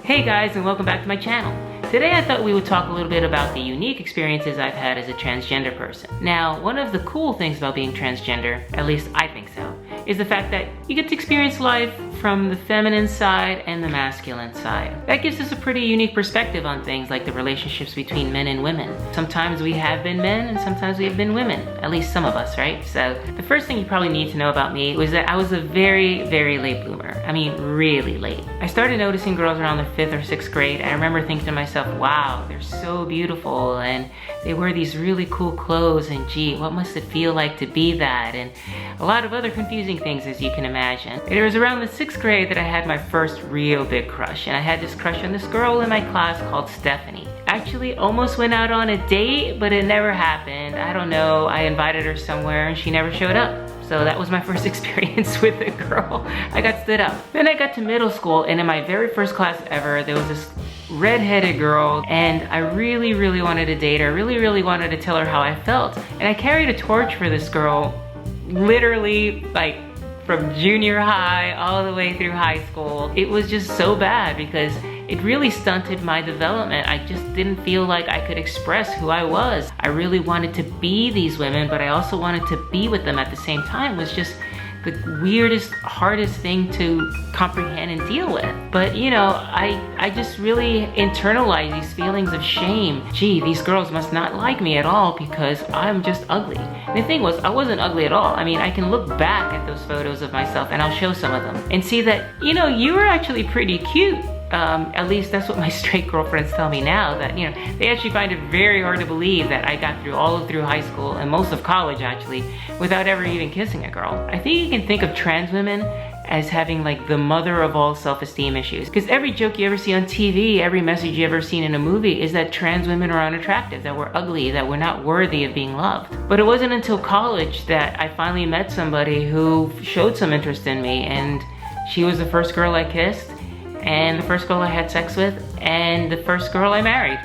Hey guys, and welcome back to my channel. Today I thought we would talk a little bit about the unique experiences I've had as a transgender person. Now, one of the cool things about being transgender, at least I think so, is the fact that you get to experience life from the feminine side and the masculine side. That gives us a pretty unique perspective on things like the relationships between men and women. Sometimes we have been men and sometimes we have been women, at least some of us, right? So the first thing you probably need to know about me was that I was a very, very late bloomer. I mean, really late. I started noticing girls around the 5th or 6th grade, and I remember thinking to myself, wow, they're so beautiful, and they wear these really cool clothes, and gee, what must it feel like to be that? And a lot of other confusing things, as you can imagine. It was around the 6th grade that I had my first real big crush, and I had this crush on this girl in my class called Stephanie. Actually almost went out on a date, but it never happened. I don't know, I invited her somewhere and she never showed up. So that was my first experience with a girl. I got stood up. Then I got to middle school, and in my very first class ever, there was this redheaded girl, and I really, really wanted to date her. I really, really wanted to tell her how I felt. And I carried a torch for this girl, literally like from junior high all the way through high school. It was just so bad because it really stunted my development. I just didn't feel like I could express who I was. I really wanted to be these women, but I also wanted to be with them at the same time. It was just the weirdest, hardest thing to comprehend and deal with. But you know, I just really internalized these feelings of shame. Gee, these girls must not like me at all because I'm just ugly. And the thing was, I wasn't ugly at all. I mean, I can look back at those photos of myself, and I'll show some of them, and see that, you know, you were actually pretty cute. At least that's what my straight girlfriends tell me now, that, you know, they actually find it very hard to believe that I got through all through high school and most of college actually without ever even kissing a girl. I think you can think of trans women as having like the mother of all self-esteem issues, because every joke you ever see on TV, every message you ever seen in a movie is that trans women are unattractive, that we're ugly, that we're not worthy of being loved. But it wasn't until college that I finally met somebody who showed some interest in me, and she was the first girl I kissed, and the first girl I had sex with, and the first girl I married.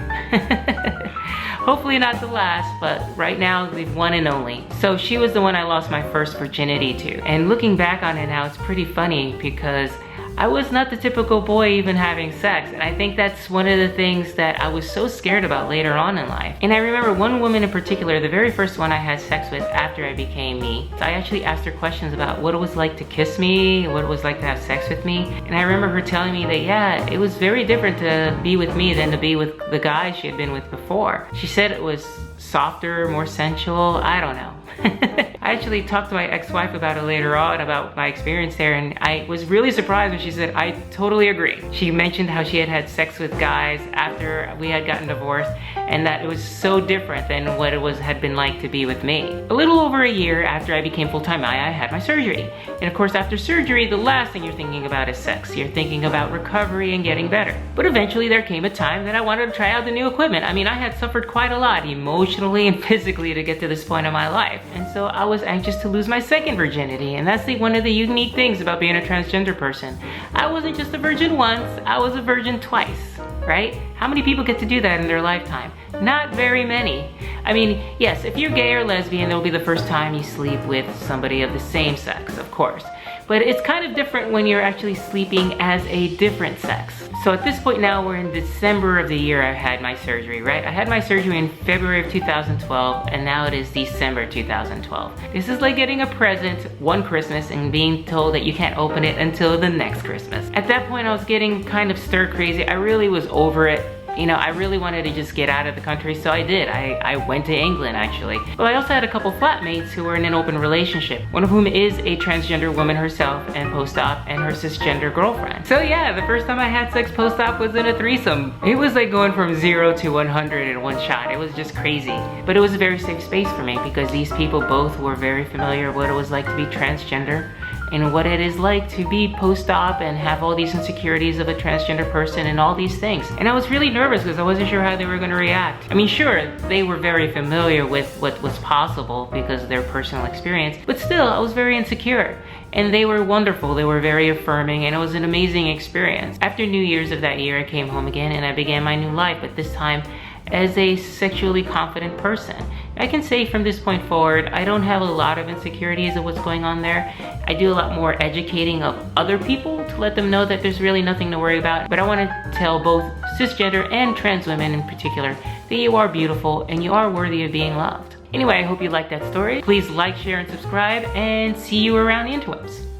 Hopefully not the last, but right now the one and only. So she was the one I lost my first virginity to. And looking back on it now, it's pretty funny because I was not the typical boy even having sex, and I think that's one of the things that I was so scared about later on in life. And I remember one woman in particular, the very first one I had sex with after I became me. So I actually asked her questions about what it was like to kiss me, what it was like to have sex with me. And I remember her telling me that, yeah, it was very different to be with me than to be with the guys she had been with before. She said it was softer, more sensual, I don't know. I actually talked to my ex-wife about it later on, about my experience there, and I was really surprised when she said, I totally agree. She mentioned how she had had sex with guys after we had gotten divorced, and that it was so different than what it had been like to be with me. A little over a year after I became full-time Maia, I had my surgery. And of course, after surgery, the last thing you're thinking about is sex. You're thinking about recovery and getting better. But eventually there came a time that I wanted to try out the new equipment. I mean, I had suffered quite a lot emotionally and physically to get to this point in my life. And so I was anxious to lose my second virginity, and that's one of the unique things about being a transgender person. I wasn't just a virgin once, I was a virgin twice, right? How many people get to do that in their lifetime? Not very many. I mean, yes, if you're gay or lesbian, it'll be the first time you sleep with somebody of the same sex, of course. But it's kind of different when you're actually sleeping as a different sex. So at this point now, we're in December of the year I had my surgery, right? I had my surgery in February of 2012, and now it is December 2012. This is like getting a present one Christmas and being told that you can't open it until the next Christmas. At that point, I was getting kind of stir crazy. I really was over it. You know, I really wanted to just get out of the country, so I did. I went to England, actually. But I also had a couple flatmates who were in an open relationship, one of whom is a transgender woman herself and post-op, and her cisgender girlfriend. So yeah, the first time I had sex post-op was in a threesome. It was like going from 0 to 100 in one shot. It was just crazy. But it was a very safe space for me because these people both were very familiar with what it was like to be transgender and what it is like to be post-op and have all these insecurities of a transgender person and all these things. And I was really nervous because I wasn't sure how they were gonna react. I mean, sure, they were very familiar with what was possible because of their personal experience, but still, I was very insecure. And they were wonderful, they were very affirming, and it was an amazing experience. After New Year's of that year, I came home again and I began my new life, but this time as a sexually confident person. I can say from this point forward, I don't have a lot of insecurities of what's going on there. I do a lot more educating of other people to let them know that there's really nothing to worry about. But I want to tell both cisgender and trans women in particular that you are beautiful and you are worthy of being loved. Anyway, I hope you liked that story. Please like, share, and subscribe, and see you around the interwebs.